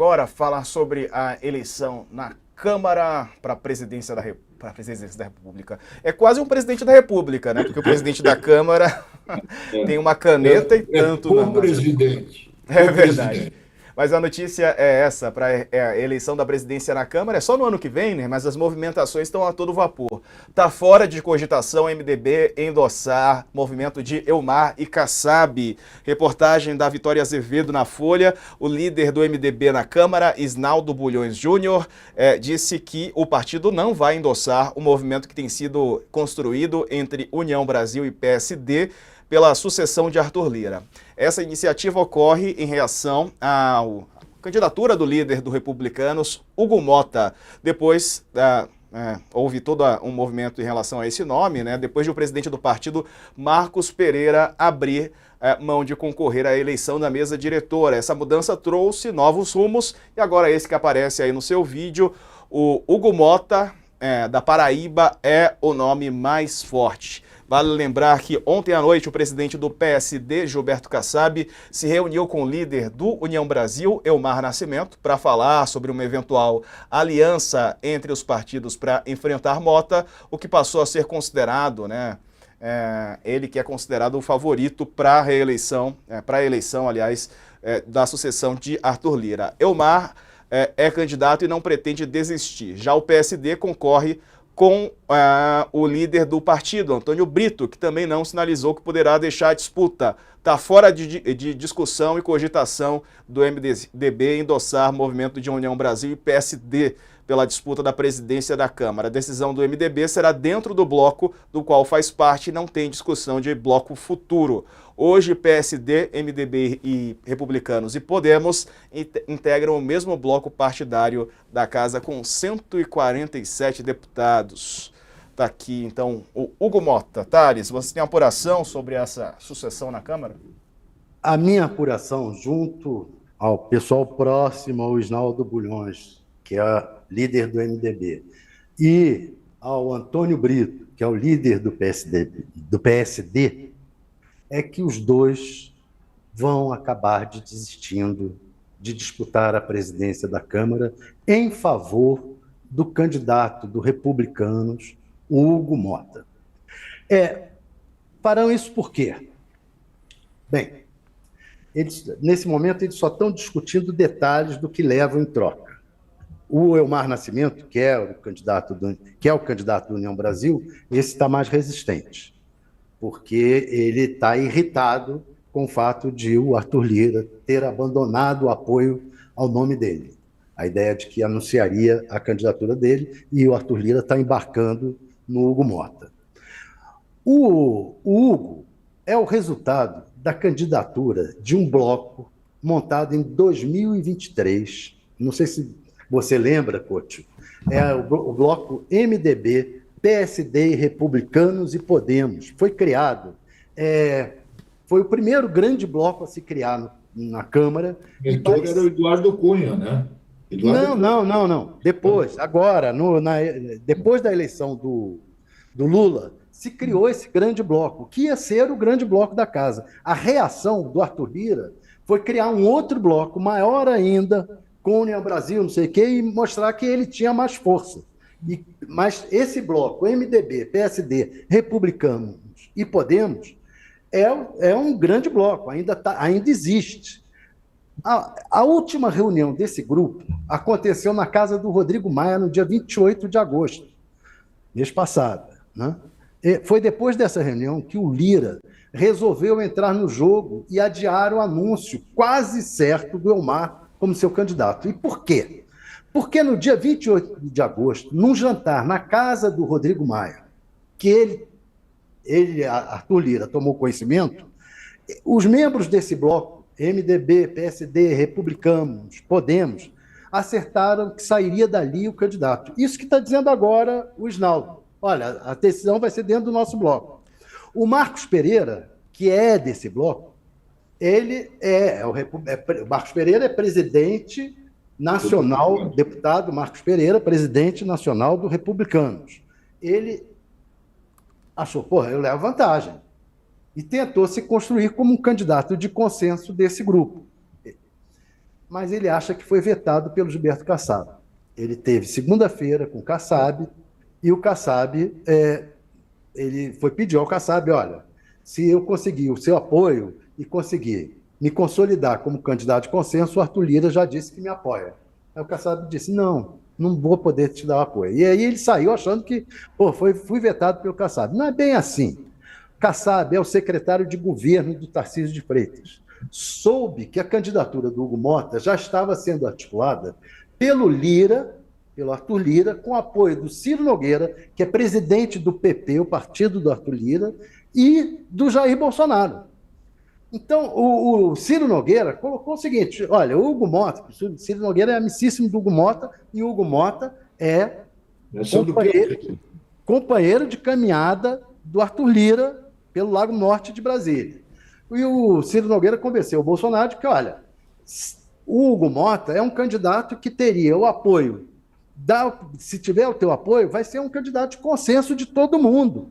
Agora falar sobre a eleição na Câmara para a presidência da República. É quase um presidente da República, né? Porque o presidente da Câmara tem uma caneta e É tanto nas. co-presidente. É verdade. Co-presidente. Mas a notícia é essa, para a eleição da presidência na Câmara, é só no ano que vem, né? Mas as movimentações estão a todo vapor. Tá fora de cogitação MDB endossar movimento de Elmar e Kassab. Reportagem da Vitória Azevedo na Folha. O líder do MDB na Câmara, Isnaldo Bulhões Júnior, disse que o partido não vai endossar o movimento que tem sido construído entre União Brasil e PSD pela sucessão de Arthur Lira. Essa iniciativa ocorre em reação à candidatura do líder do Republicanos, Hugo Mota. Depois houve todo um movimento em relação a esse nome, né? Depois de o presidente do partido, Marcos Pereira, abrir mão de concorrer à eleição da mesa diretora. Essa mudança trouxe novos rumos e agora esse que aparece aí no seu vídeo, o Hugo Mota, da Paraíba, é o nome mais forte. Vale lembrar que ontem à noite o presidente do PSD, Gilberto Kassab, se reuniu com o líder do União Brasil, Elmar Nascimento, para falar sobre uma eventual aliança entre os partidos para enfrentar Mota, o que passou a ser considerado, né? Ele que é considerado o favorito para a reeleição, da sucessão de Arthur Lira. Elmar é candidato e não pretende desistir. Já o PSD concorre com o líder do partido, Antônio Brito, que também não sinalizou que poderá deixar a disputa. Está fora de discussão e cogitação do MDB endossar movimento de União Brasil e PSD pela disputa da presidência da Câmara. A decisão do MDB será dentro do bloco do qual faz parte e não tem discussão de bloco futuro. Hoje, PSD, MDB e Republicanos e Podemos integram o mesmo bloco partidário da Casa com 147 deputados. Está aqui, então, o Hugo Mota. Thales, você tem apuração sobre essa sucessão na Câmara? A minha apuração, junto ao pessoal próximo ao Isnaldo Bulhões, que é líder do MDB, e ao Antônio Brito, que é o líder do PSD, é que os dois vão acabar desistindo de disputar a presidência da Câmara em favor do candidato do Republicanos, o Hugo Mota. Farão isso por quê? Bem, nesse momento eles só estão discutindo detalhes do que levam em troca. O Elmar Nascimento, que é o candidato da União Brasil, esse está mais resistente, porque ele está irritado com o fato de o Arthur Lira ter abandonado o apoio ao nome dele. A ideia de que anunciaria a candidatura dele, e o Arthur Lira está embarcando no Hugo Mota. O Hugo é o resultado da candidatura de um bloco montado em 2023. Não sei se você lembra, Couto. É o bloco MDB, PSD, Republicanos e Podemos. Foi criado. Foi o primeiro grande bloco a se criar na Câmara. Mentor era o Eduardo Cunha, né? Não. Depois, agora, depois da eleição do Lula, se criou esse grande bloco, que ia ser o grande bloco da casa. A reação do Arthur Lira foi criar um outro bloco, maior ainda, com a União Brasil, não sei o quê, e mostrar que ele tinha mais força. Mas esse bloco, MDB, PSD, Republicanos e Podemos, é um grande bloco, ainda existe. A última reunião desse grupo aconteceu na casa do Rodrigo Maia no dia 28 de agosto, mês passado, né? Foi depois dessa reunião que o Lira resolveu entrar no jogo e adiar o anúncio quase certo do Elmar como seu candidato. E por quê? Porque no dia 28 de agosto, num jantar na casa do Rodrigo Maia, que Arthur Lira, tomou conhecimento, os membros desse bloco, MDB, PSD, Republicanos, Podemos, acertaram que sairia dali o candidato. Isso que está dizendo agora o Isnaldo. Olha, a decisão vai ser dentro do nosso bloco. O Marcos Pereira, que é desse bloco, o Marcos Pereira é presidente nacional, deputado Marcos Pereira, presidente nacional do Republicanos. Ele achou, eu levo vantagem. E tentou se construir como um candidato de consenso desse grupo. mas ele acha que foi vetado pelo Gilberto Kassab. Ele teve segunda-feira com o Kassab, e o Kassab, ele foi pedir ao Kassab, olha, se eu conseguir o seu apoio e conseguir me consolidar como candidato de consenso, o Arthur Lira já disse que me apoia. Aí o Kassab disse, não vou poder te dar o apoio. E aí ele saiu achando que, fui vetado pelo Kassab. Não é bem assim. Kassab é o secretário de governo do Tarcísio de Freitas. Soube que a candidatura do Hugo Mota já estava sendo articulada pelo Arthur Lira, com apoio do Ciro Nogueira, que é presidente do PP, o partido do Arthur Lira, e do Jair Bolsonaro. Então, o Ciro Nogueira colocou o seguinte, olha, o Hugo Mota, o Ciro Nogueira é amicíssimo do Hugo Mota, e o Hugo Mota é companheiro de caminhada do Arthur Lira pelo Lago Norte de Brasília. E o Ciro Nogueira convenceu o Bolsonaro de que, olha, o Hugo Mota é um candidato que teria o apoio, se tiver o teu apoio, vai ser um candidato de consenso de todo mundo.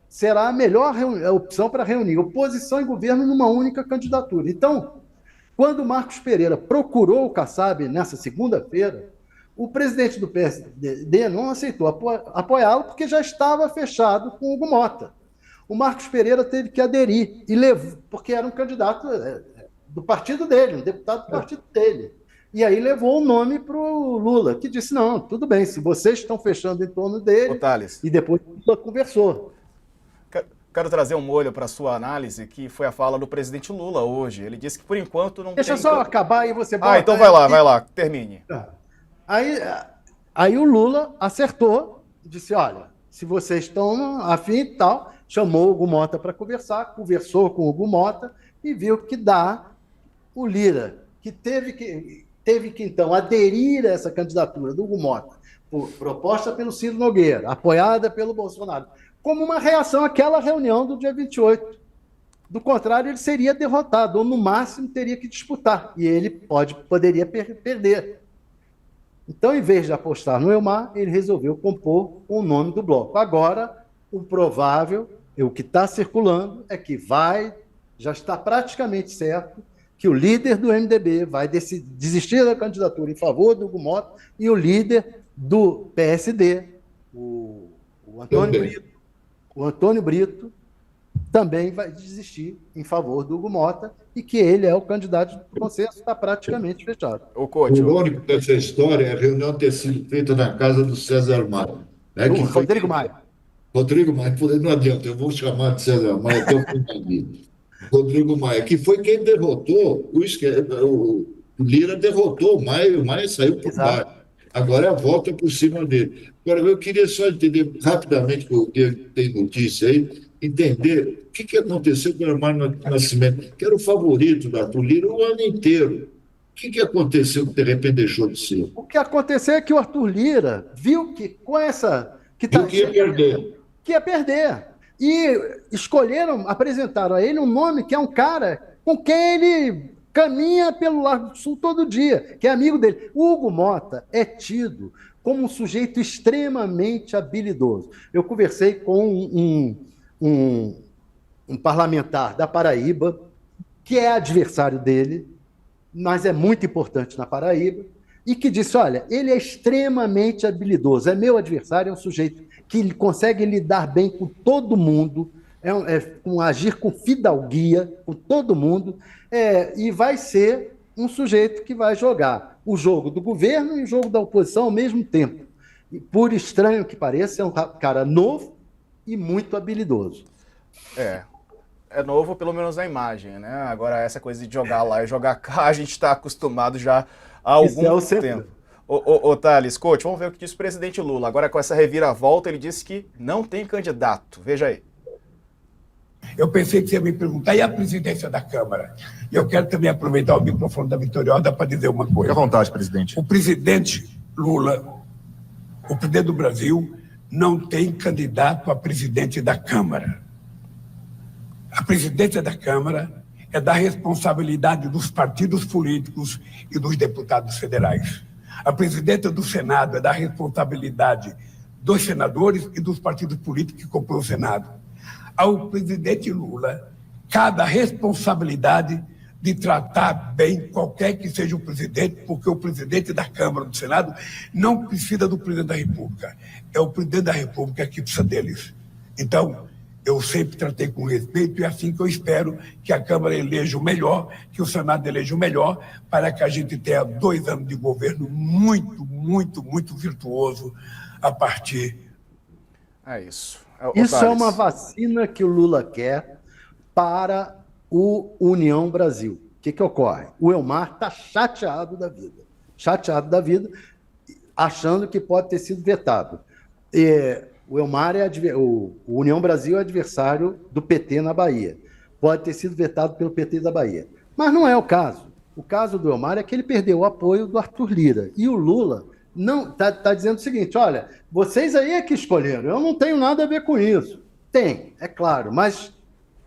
Será a melhor opção para reunir oposição e governo numa única candidatura. Então, quando o Marcos Pereira procurou o Kassab nessa segunda-feira, o presidente do PSD não aceitou apoiá-lo porque já estava fechado com o Hugo Mota. O Marcos Pereira teve que aderir, porque era um candidato do partido dele, um deputado do partido dele. E aí levou o nome para o Lula, que disse, não, tudo bem, se vocês estão fechando em torno dele, e depois o Lula conversou. Quero trazer um molho para a sua análise, que foi a fala do presidente Lula hoje. Ele disse que, por enquanto, não Deixa só acabar e você bota... então vai lá, termine. Aí o Lula acertou, disse, olha, se vocês estão afim e tal, chamou o Hugo Mota para conversar, conversou com o Hugo Mota e viu que dá o Lira, que teve que então, aderir a essa candidatura do Hugo Mota, proposta pelo Ciro Nogueira, apoiada pelo Bolsonaro, como uma reação àquela reunião do dia 28. Do contrário, ele seria derrotado, ou no máximo teria que disputar, e ele poderia perder. Então, em vez de apostar no Elmar, ele resolveu compor o nome do bloco. Agora, o provável, o que está circulando, é que já está praticamente certo, que o líder do MDB vai desistir da candidatura em favor do Hugo Mota, e o líder do PSD, o Antônio Brito, também vai desistir em favor do Hugo Mota, e que ele é o candidato do consenso, está praticamente fechado. O irônico dessa história é a reunião ter sido feita na casa do César Maia. Né, Rodrigo Maia. Rodrigo Maia, não adianta, eu vou chamar de César Maia até o fim da vida. Rodrigo Maia, que foi quem derrotou, o Lira derrotou o Maia saiu por baixo. Agora é a volta por cima dele. Agora, eu queria só entender rapidamente, porque tem notícia aí, entender o que aconteceu com o Elmar Nascimento, que era o favorito da Arthur Lira o ano inteiro. O que aconteceu que de repente deixou de ser? O que aconteceu é que o Arthur Lira viu que com essa... que ia perder. Que ia perder. E apresentaram a ele um nome que é um cara com quem ele caminha pelo Largo do Sul todo dia, que é amigo dele. O Hugo Mota é tido como um sujeito extremamente habilidoso. Eu conversei com um parlamentar da Paraíba, que é adversário dele, mas é muito importante na Paraíba, e que disse, olha, ele é extremamente habilidoso, é meu adversário, é um sujeito que consegue lidar bem com todo mundo, agir com fidalguia com todo mundo, e vai ser um sujeito que vai jogar o jogo do governo e o jogo da oposição ao mesmo tempo. E, por estranho que pareça, é um cara novo e muito habilidoso. É novo, pelo menos na imagem, né? Agora, essa coisa de jogar lá e jogar cá, a gente está acostumado já há algum tempo. Ô Thales, coach, vamos ver o que disse o presidente Lula. Agora, com essa reviravolta, ele disse que não tem candidato. Veja aí. Eu pensei que você ia me perguntar, e a presidência da Câmara? E eu quero também aproveitar o microfone da Vitoriosa para dizer uma coisa. Fique à vontade, presidente. O presidente Lula, o presidente do Brasil, não tem candidato a presidente da Câmara. A presidência da Câmara é da responsabilidade dos partidos políticos e dos deputados federais. A presidência do Senado é da responsabilidade dos senadores e dos partidos políticos que compõem o Senado. Ao presidente Lula cabe a responsabilidade de tratar bem qualquer que seja o presidente, porque o presidente da Câmara, do Senado, não precisa do presidente da República. É o presidente da República que precisa deles. Então, eu sempre tratei com respeito e é assim que eu espero que a Câmara eleja o melhor, que o Senado eleja o melhor, para que a gente tenha 2 anos de governo muito virtuoso a partir. É isso. Isso é uma vacina que o Lula quer para o União Brasil. O que ocorre? O Elmar está chateado da vida, achando que pode ter sido vetado. O Elmar o União Brasil é adversário do PT na Bahia. Pode ter sido vetado pelo PT da Bahia. Mas não é o caso. O caso do Elmar é que ele perdeu o apoio do Arthur Lira. E o Lula não tá dizendo o seguinte: olha, vocês aí é que escolheram, eu não tenho nada a ver com isso. Tem, é claro, mas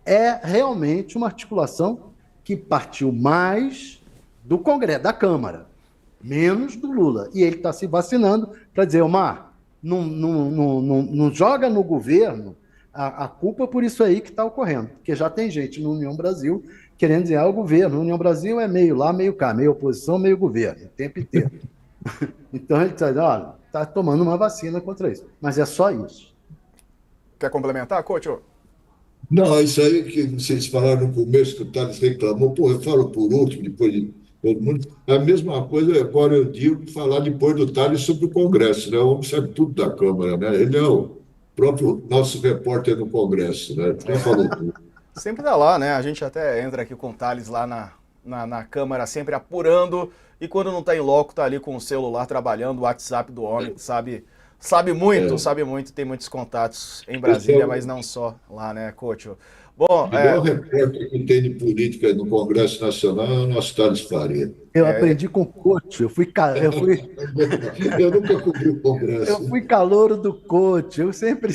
é realmente uma articulação que partiu mais do Congresso, da Câmara, menos do Lula. E ele está se vacinando para dizer: Elmar, não joga no governo a culpa por isso aí que está ocorrendo, porque já tem gente no União Brasil querendo dizer: o governo, a União Brasil é meio lá, meio cá, meio oposição, meio governo, o tempo inteiro. Então ele está dizendo: olha, está tomando uma vacina contra isso, mas é só isso. Quer complementar, coach? Não, isso aí que vocês falaram no começo, que o Thales reclamou, pô, eu falo por último, depois de todo mundo. A mesma coisa, agora eu digo, falar depois do Thales sobre o Congresso, né? O homem sabe tudo da Câmara, né? Ele é o próprio nosso repórter no Congresso, né? Já falou tudo. Sempre dá lá, né? A gente até entra aqui com o Thales lá na Câmara, sempre apurando, e quando não está em loco, tá ali com o celular trabalhando, o WhatsApp do homem, sabe muito, tem muitos contatos em Brasília, mas não só lá, né, coach? Bom, o melhor repórter que tem de política no Congresso Nacional é o nosso Thales Faria. Eu aprendi com o coach, eu nunca cobri o Congresso. Eu fui calouro do coach, eu sempre...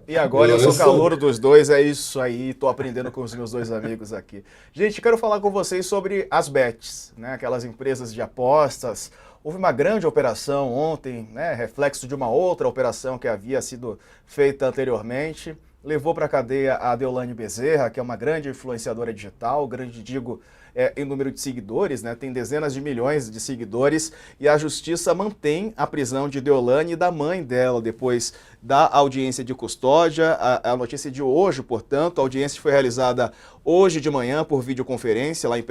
E agora eu sou calouro dos dois, é isso aí, tô aprendendo com os meus 2 amigos aqui. Gente, quero falar com vocês sobre as bets, né, aquelas empresas de apostas. Houve uma grande operação ontem, né, reflexo de uma outra operação que havia sido feita anteriormente. Levou para a cadeia a Deolane Bezerra, que é uma grande influenciadora digital, grande, digo, em número de seguidores, né? Tem dezenas de milhões de seguidores, e a justiça mantém a prisão de Deolane e da mãe dela, depois da audiência de custódia. A notícia de hoje, portanto, a audiência foi realizada hoje de manhã por videoconferência lá em